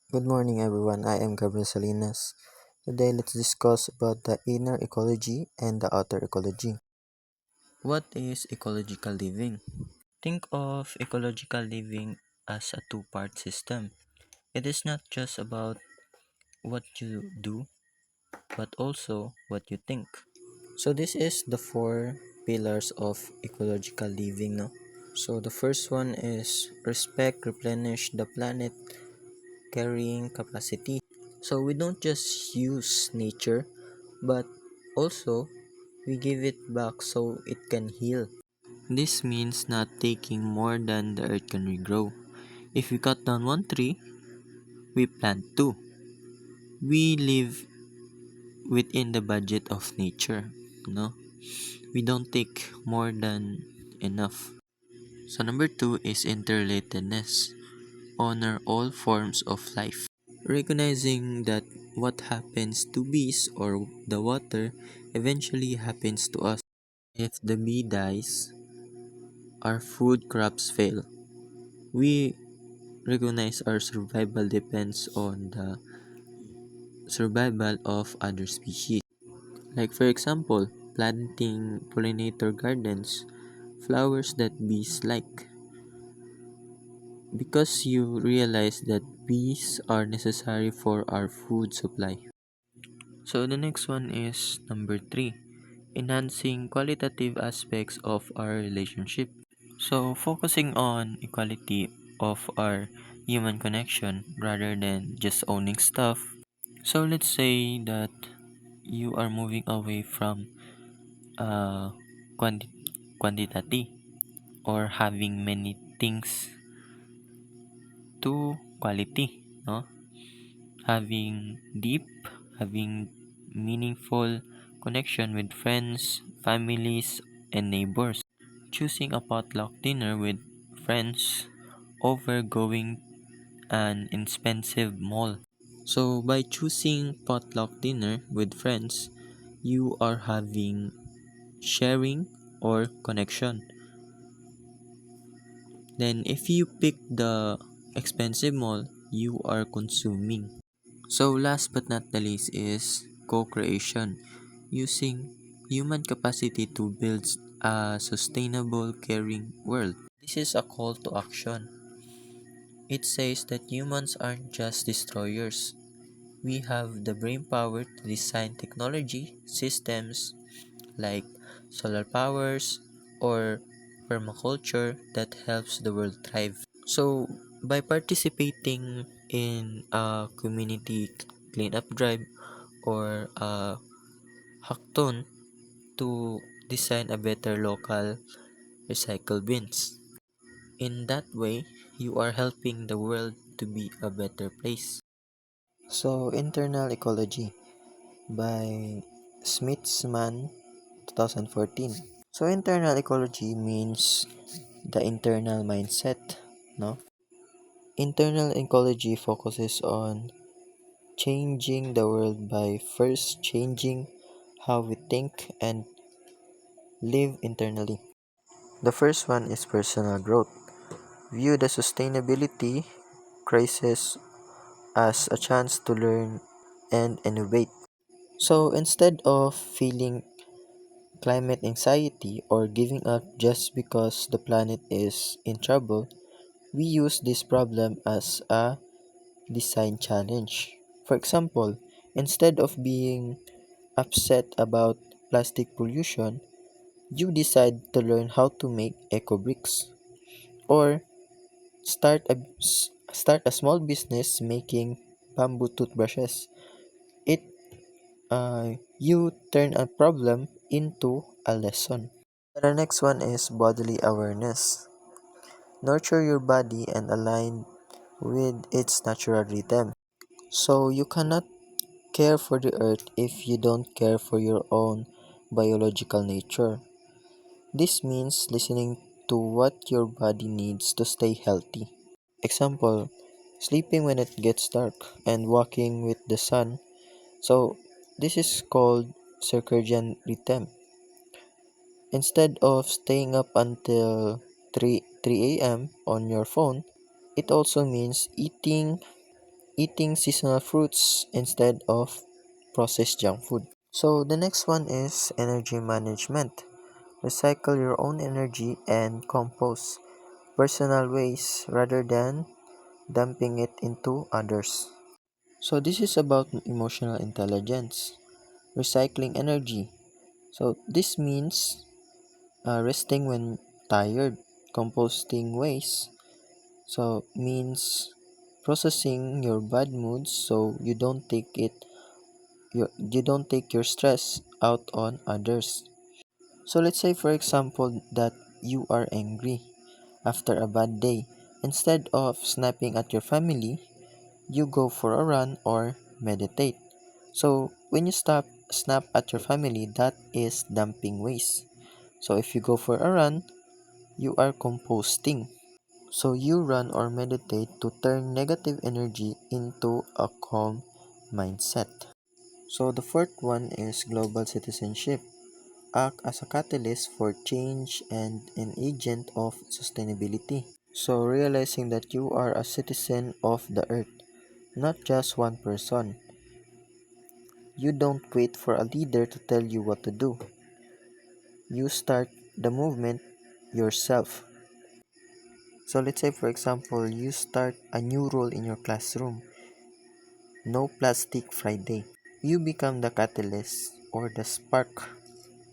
Good morning, everyone. I am Gabriel Salinas. Today, let's discuss about the inner ecology and the outer ecology. What is ecological living? Think of ecological living as a two-part system. It is not just about what you do, but also what you think. So, this is the four pillars of ecological living. No? So, the first one is respect, replenish the planet carrying capacity. So we don't just use nature, but also we give it back so it can heal. This means not taking more than the earth can regrow. If we cut down one tree, we plant two. We live within the budget of nature. No, we don't take more than enough. So number two is interrelatedness. Honor all forms of life. Recognizing that what happens to bees or the water eventually happens to us. If the bee dies, our food crops fail. We recognize our survival depends on the survival of other species. Like, for example, planting pollinator gardens, flowers that bees like, because you realize that bees are necessary for our food supply. So the next one is number three, enhancing qualitative aspects of our relationship. So focusing on equality of our human connection rather than just owning stuff. So let's say that you are moving away from uh, quanti- quantity or having many things to quality, no? Having deep, having meaningful connection with friends, families, and neighbors. Choosing a potluck dinner with friends over going an expensive mall. So by choosing potluck dinner with friends, you are having sharing or connection. Then if you pick the expensive mall, you are consuming. So last but not the least is co-creation, using human capacity to build a sustainable, caring world. This is a call to action. It says that humans aren't just destroyers. We have the brain power to design technology systems like solar powers or permaculture that helps the world thrive. So, by participating in a community cleanup drive or a hackathon to design a better local recycle bins. In that way, you are helping the world to be a better place. So, internal ecology by Smithsman 2014. So, internal ecology means the internal mindset, no? Internal ecology focuses on changing the world by first changing how we think and live internally. The first one is personal growth. View the sustainability crisis as a chance to learn and innovate. So instead of feeling climate anxiety or giving up just because the planet is in trouble, we use this problem as a design challenge. For example, instead of being upset about plastic pollution, you decide to learn how to make eco bricks or start a small business making bamboo toothbrushes. It You turn a problem into a lesson. The next one is bodily awareness. Nurture your body and align with its natural rhythm. So you cannot care for the earth if you don't care for your own biological nature. This means listening to what your body needs to stay healthy. Example, sleeping when it gets dark and walking with the sun. So this is called circadian rhythm. Instead of staying up until 3 a.m. on your phone, it also means eating seasonal fruits instead of processed junk food. So the next one is energy management. Recycle your own energy and compost personal waste rather than dumping it into others. So this is about emotional intelligence, recycling energy. So this means resting when tired, composting waste. So means processing your bad moods so you don't take your stress out on others. So let's say for example that you are angry after a bad day. Instead of snapping at your family, you go for a run or meditate. So when you snap at your family, that is dumping waste. So if you go for a run, you are composting. So you run or meditate to turn negative energy into a calm mindset. So the fourth one is global citizenship. Act as a catalyst for change and an agent of sustainability. So realizing that you are a citizen of the earth, not just one person. You don't wait for a leader to tell you what to do. You start the movement yourself. So let's say for example, you start a new rule in your classroom. No plastic Friday. You become the catalyst or the spark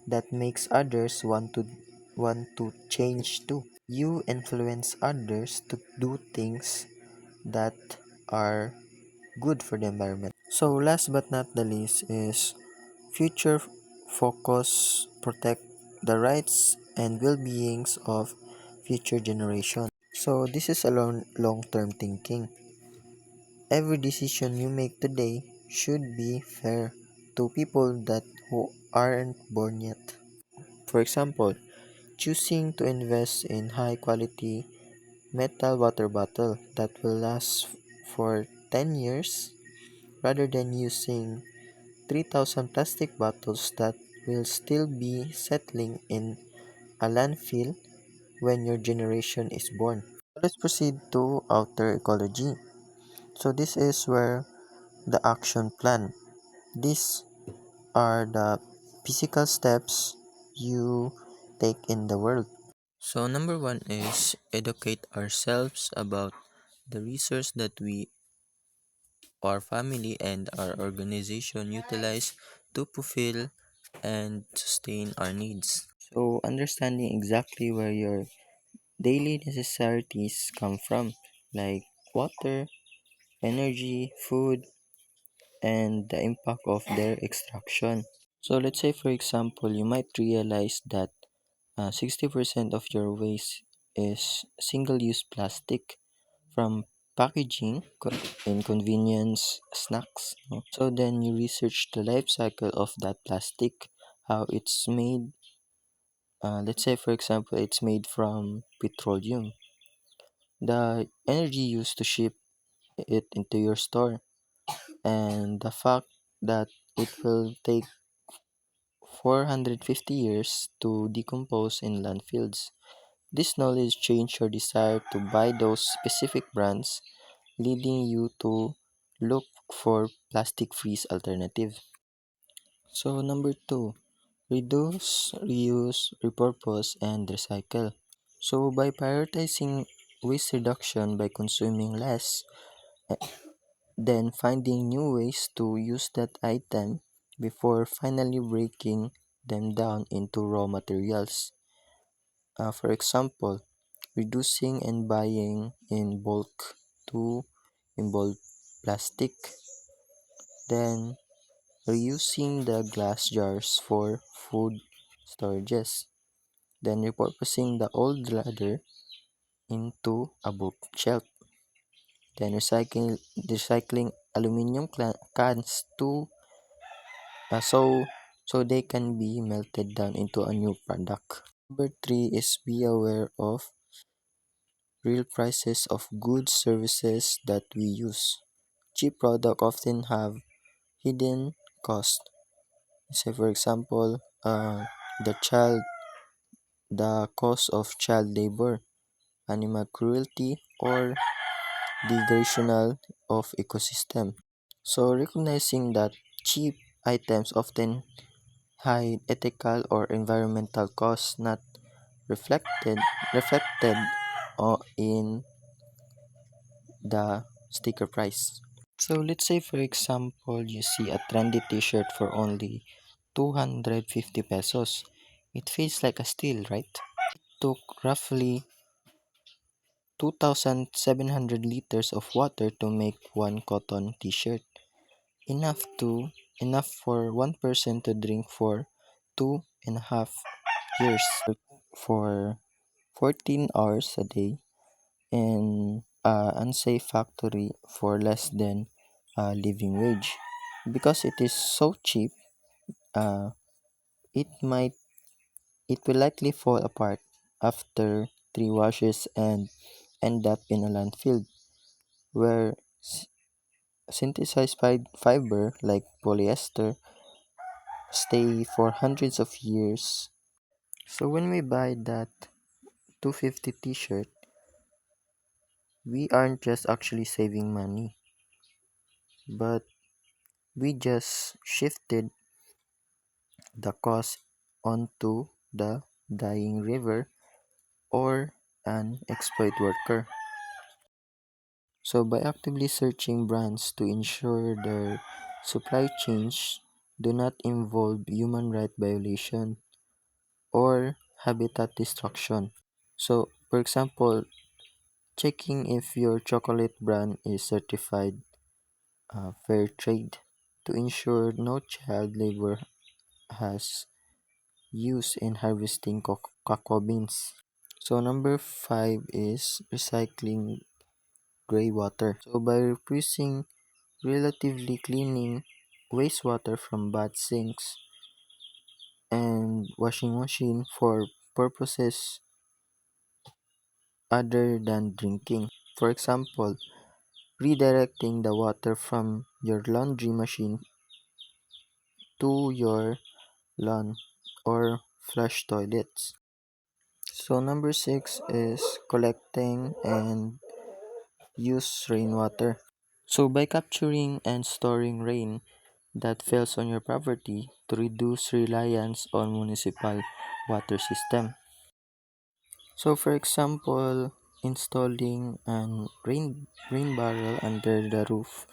that makes others want to change too. You influence others to do things that are good for the environment. So last but not the least is future focus, protect the rights and well-beings of future generations. So this is a long-term thinking. Every decision you make today should be fair to people that who aren't born yet. For example, choosing to invest in high quality metal water bottle that will last for 10 years rather than using 3,000 plastic bottles that will still be settling in a landfill when your generation is born. Let's proceed to outer ecology. So this is where the action plan. These are the physical steps you take in the world. So number one is educate ourselves about the resource that we, our family, and our organization utilize to fulfill and sustain our needs. So understanding exactly where your daily necessities come from, like water, energy, food, and the impact of their extraction. So let's say for example, you might realize that 60% of your waste is single-use plastic from packaging and convenience snacks. No? So then you research the life cycle of that plastic, how it's made. Let's say for example, it's made from petroleum. The energy used to ship it into your store, and the fact that it will take 450 years to decompose in landfills. This knowledge changed your desire to buy those specific brands, leading you to look for plastic-free alternatives. So number two, reduce, reuse, repurpose, and recycle. So by prioritizing waste reduction by consuming less, eh, then finding new ways to use that item before finally breaking them down into raw materials. For example, reducing and buying in bulk to in bulk plastic, then reusing the glass jars for food storages, then repurposing the old ladder into a bookshelf, then recycling aluminum cans to so they can be melted down into a new product. Number three is be aware of real prices of goods services that we use. Cheap products often have hidden costs. Say for example, the cost of child labor, animal cruelty, or degradation of ecosystem. So recognizing that cheap items often hide ethical or environmental costs not reflected reflected in the sticker price. So let's say for example you see a trendy t-shirt for only 250 pesos. It feels like a steal, right? Took roughly 2,700 liters of water to make one cotton t-shirt. Enough to enough for one person to drink for 2.5 years for 14 hours a day in a unsafe factory for less than a living wage. Because it is so cheap, uh, it might it will likely fall apart after 3 washes and end up in a landfill where synthesized fiber like polyester stay for hundreds of years. So when we buy that 250 t-shirt, we aren't just actually saving money, but we just shifted the cost onto the dying river or an exploit worker. So by actively searching brands to ensure their supply chains do not involve human right violation or habitat destruction. So for example, checking if your chocolate brand is certified fair trade to ensure no child labor has used in harvesting cocoa beans. So number five is recycling gray water. So by repurposing relatively cleaning wastewater from bath sinks and washing machine for purposes other than drinking. For example, redirecting the water from your laundry machine to your lawn or flush toilets. So number six is collecting and use rainwater. So by capturing and storing rain that falls on your property to reduce reliance on municipal water system. So for example, installing an rain barrel under the roof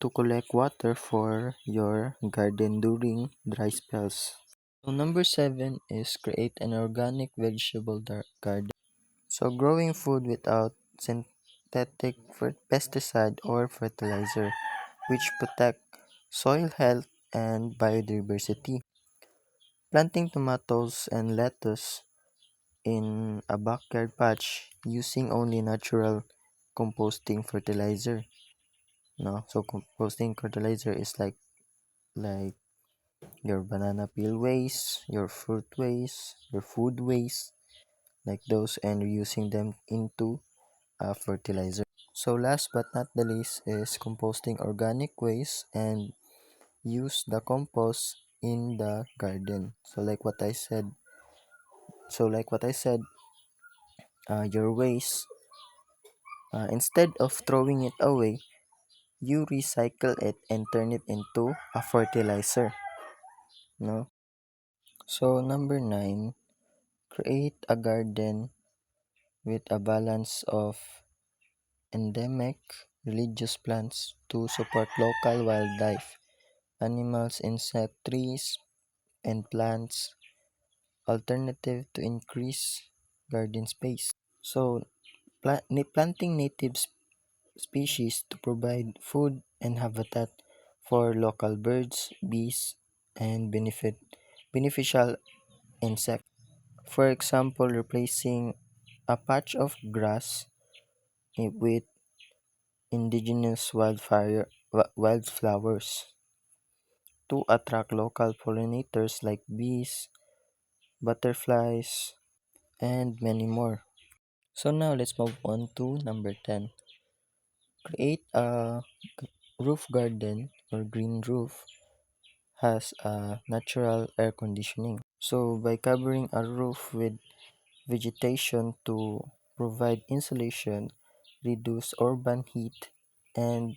to collect water for your garden during dry spells. So number seven is create an organic vegetable garden. So growing food without synthetic pesticide or fertilizer, which protect soil health and biodiversity. Planting tomatoes and lettuce in a backyard patch using only natural composting fertilizer. No, so composting fertilizer is like your banana peel waste, your fruit waste, your food waste, like those, and reusing them into a fertilizer. So last but not the least is composting organic waste and use the compost in the garden. So like what I said, your waste, instead of throwing it away, you recycle it and turn it into a fertilizer. No. So number nine, create a garden with a balance of endemic religious plants to support local wildlife, animals, insect, trees, and plants alternative to increase garden space. So, planting native species to provide food and habitat for local birds, bees, and beneficial insects. For example, replacing a patch of grass with indigenous wildflowers to attract local pollinators like bees, butterflies, and many more. So now let's move on to number 10. Create a roof garden or green roof has a natural air conditioning. So by covering a roof with vegetation to provide insulation, reduce urban heat, and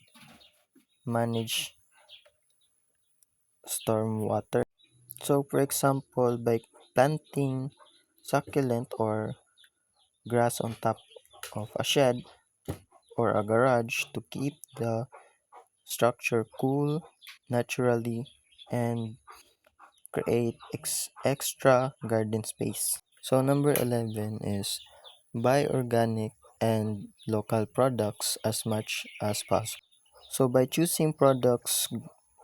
manage stormwater. So, for example, by planting succulent or grass on top of a shed or a garage to keep the structure cool naturally and create extra garden space. So, number 11 is buy organic and local products as much as possible. So, by choosing products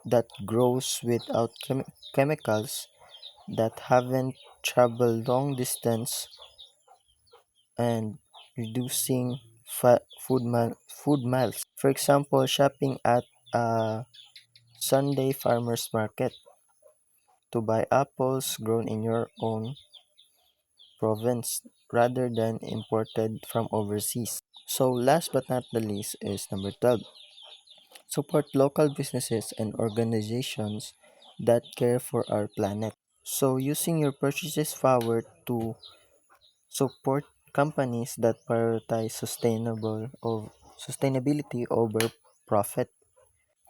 that grows without chemicals, that haven't traveled long distance, and reducing food miles. For example, shopping at a Sunday farmers market to buy apples grown in your own province rather than imported from overseas. So last but not the least is number 12. Support local businesses and organizations that care for our planet. So using your purchases power to support companies that prioritize sustainability over profit.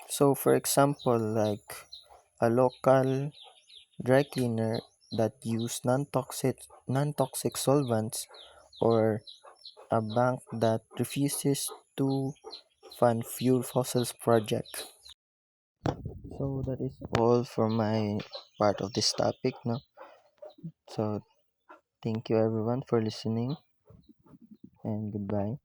So for example, like a local dry cleaner that use non-toxic solvents, or a bank that refuses to fund fuel fossils project. So that is all for my part of this topic, no? So thank you everyone for listening, and goodbye.